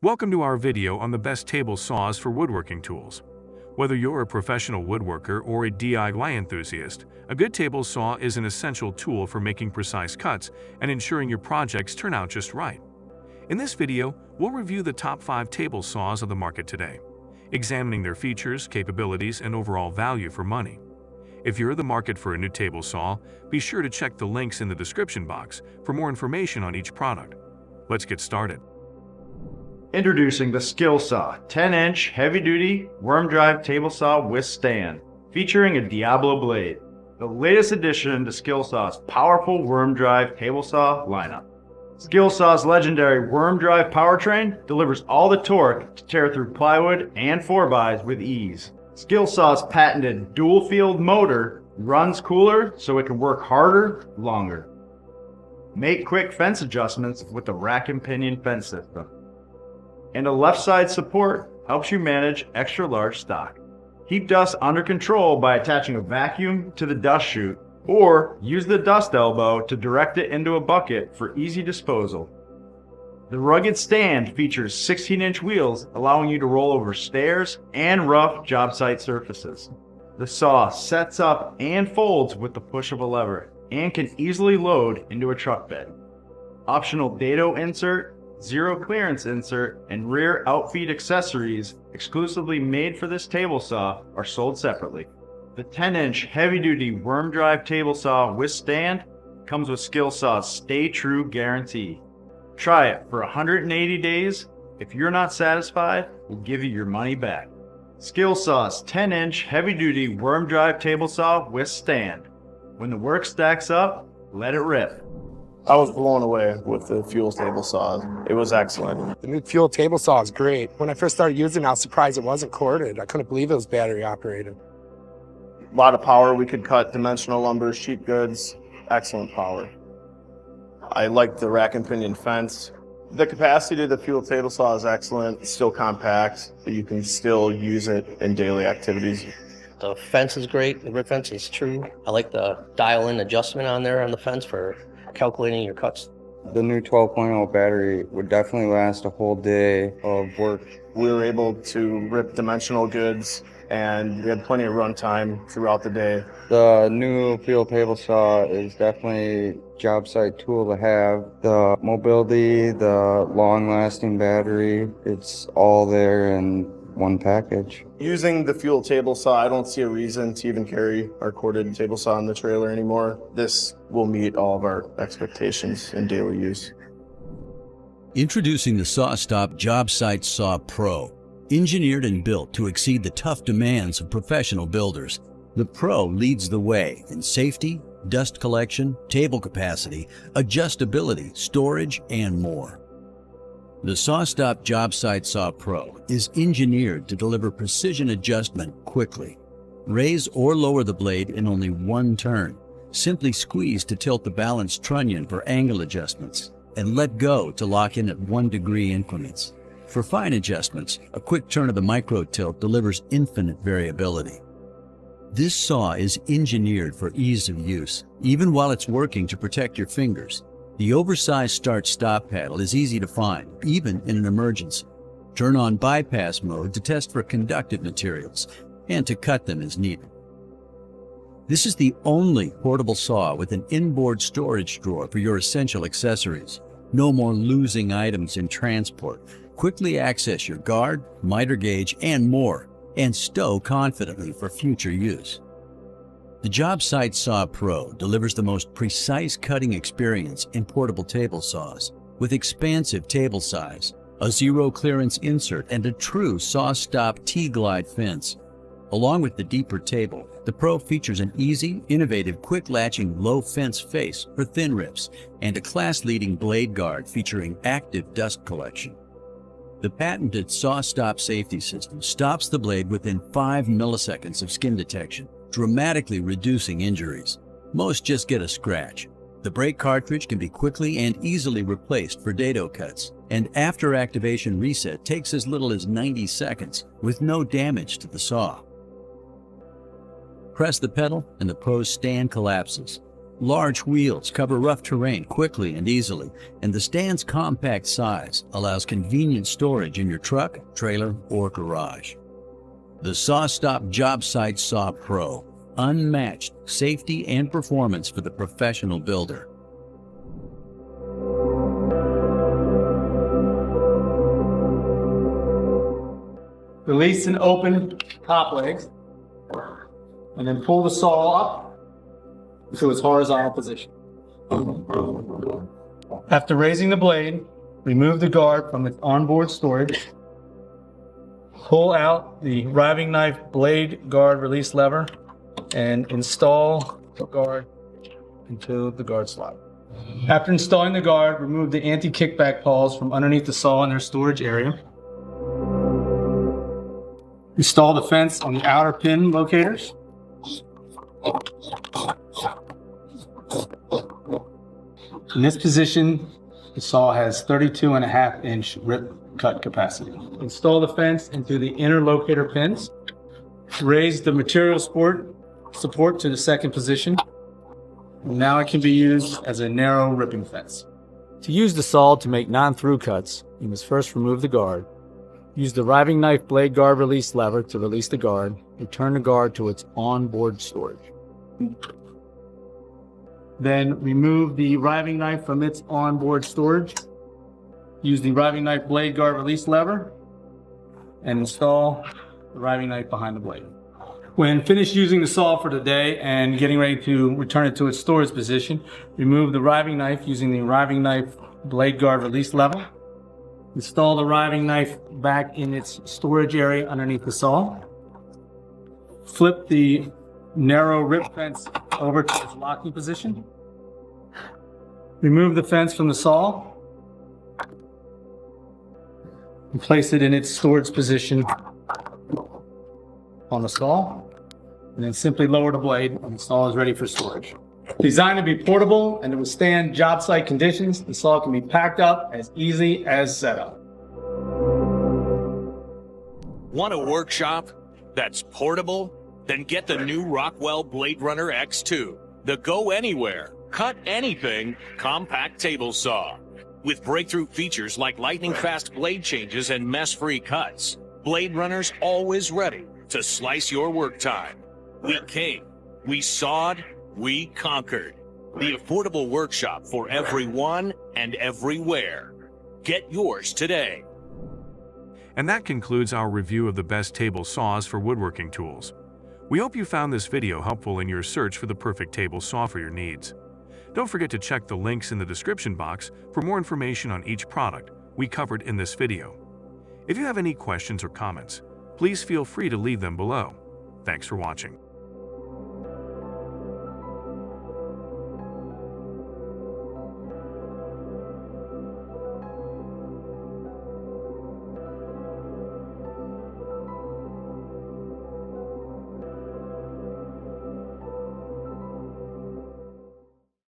Welcome to our video on the best table saws for woodworking tools. Whether you're a professional woodworker or a DIY enthusiast, a good table saw is an essential tool for making precise cuts and ensuring your projects turn out just right. In this video, we'll review the top 5 table saws of the market today, examining their features, capabilities, and overall value for money. If you're in the market for a new table saw, be sure to check the links in the description box for more information on each product. Let's get started. Introducing the SKIL Saw, 10-inch heavy-duty worm drive table saw with stand, featuring a Diablo blade, the latest addition to SKIL Saw's powerful worm drive table saw lineup. SKIL Saw's legendary worm drive powertrain delivers all the torque to tear through plywood and 4x with ease. SKIL Saw's patented dual-field motor runs cooler so it can work harder, longer. Make quick fence adjustments with the rack and pinion fence system. And a left side support helps you manage extra large stock. Keep dust under control by attaching a vacuum to the dust chute, or use the dust elbow to direct it into a bucket for easy disposal. The rugged stand features 16-inch wheels, allowing you to roll over stairs and rough job site surfaces. The saw sets up and folds with the push of a lever and can easily load into a truck bed. Optional dado insert, zero clearance insert, and rear outfeed accessories exclusively made for this table saw are sold separately. The 10-inch heavy-duty worm drive table saw with stand comes with SKIL Saw's Stay True guarantee. Try it for 180 days. If you're not satisfied, we'll give you your money back. SKIL Saw's 10-inch heavy-duty worm drive table saw with stand. When the work stacks up, let it rip. I was blown away with the fuel table saw. It was excellent. The new fuel table saw is great. When I first started using it, I was surprised it wasn't corded. I couldn't believe it was battery operated. A lot of power. We could cut dimensional lumber, sheet goods. Excellent power. I like the rack and pinion fence. The capacity of the fuel table saw is excellent. It's still compact, but you can still use it in daily activities. The fence is great. The rib fence is true. I like the dial-in adjustment on there on the fence for calculating your cuts. The new 12.0 battery would definitely last a whole day of work. We were able to rip dimensional goods, and we had plenty of run time throughout the day. The new field table saw is definitely a job site tool to have. The mobility, the long-lasting battery, it's all there in one package. Using the fuel table saw, I don't see a reason to even carry our corded table saw in the trailer anymore. This will meet all of our expectations in daily use. Introducing the SawStop Jobsite Saw Pro. Engineered and built to exceed the tough demands of professional builders, the Pro leads the way in safety, dust collection, table capacity, adjustability, storage, and more. The SawStop Jobsite Saw Pro is engineered to deliver precision adjustment quickly. Raise or lower the blade in only one turn. Simply squeeze to tilt the balanced trunnion for angle adjustments, and let go to lock in at 1-degree increments. For fine adjustments, a quick turn of the micro tilt delivers infinite variability. This saw is engineered for ease of use, even while it's working to protect your fingers. The oversized start-stop paddle is easy to find, even in an emergency. Turn on bypass mode to test for conductive materials and to cut them as needed. This is the only portable saw with an inboard storage drawer for your essential accessories. No more losing items in transport. Quickly access your guard, miter gauge, and more, and stow confidently for future use. The Jobsite Saw Pro delivers the most precise cutting experience in portable table saws, with expansive table size, a zero clearance insert, and a true SawStop T-glide fence. Along with the deeper table, the Pro features an easy, innovative, quick-latching low fence face for thin rips, and a class-leading blade guard featuring active dust collection. The patented SawStop safety system stops the blade within 5 milliseconds of skin detection, dramatically reducing injuries. Most just get a scratch. The brake cartridge can be quickly and easily replaced for dado cuts, and after activation reset takes as little as 90 seconds with no damage to the saw. Press the pedal and the Pro's stand collapses. Large wheels cover rough terrain quickly and easily, and the stand's compact size allows convenient storage in your truck, trailer, or garage. The SawStop Jobsite Saw Pro, unmatched safety and performance for the professional builder. Release and open top legs, and then pull the saw up to its horizontal position. After raising the blade, remove the guard from its onboard storage. Pull out the riving knife blade guard release lever and install the guard into the guard slot. After installing the guard, remove the anti-kickback pawls from underneath the saw in their storage area. Install the fence on the outer pin locators. In this position, the saw has 32.5-inch rip cut capacity. Install the fence into the inner locator pins. Raise the material support to the second position. Now it can be used as a narrow ripping fence. To use the saw to make non-through cuts, you must first remove the guard. Use the riving knife blade guard release lever to release the guard. Return the guard to its onboard storage. Then remove the riving knife from its onboard storage. Use the riving knife blade guard release lever and install the riving knife behind the blade. When finished using the saw for the day and getting ready to return it to its storage position, remove the riving knife using the riving knife blade guard release lever. Install the riving knife back in its storage area underneath the saw. Flip the narrow rip fence over to its locking position. Remove the fence from the saw and place it in its storage position on the saw, and then simply lower the blade and the saw is ready for storage. Designed to be portable and to withstand job site conditions, the saw can be packed up as easy as set up. Want a workshop that's portable? Then get the new Rockwell Blade Runner X2, the go anywhere, cut anything compact table saw. With breakthrough features like lightning fast blade changes and mess-free cuts, Blade Runner's always ready to slice your work time. We came, we sawed, we conquered. The affordable workshop for everyone and everywhere. Get yours today. And that concludes our review of the best table saws for woodworking tools. We hope you found this video helpful in your search for the perfect table saw for your needs. Don't forget to check the links in the description box for more information on each product we covered in this video. If you have any questions or comments, please feel free to leave them below. Thanks for watching.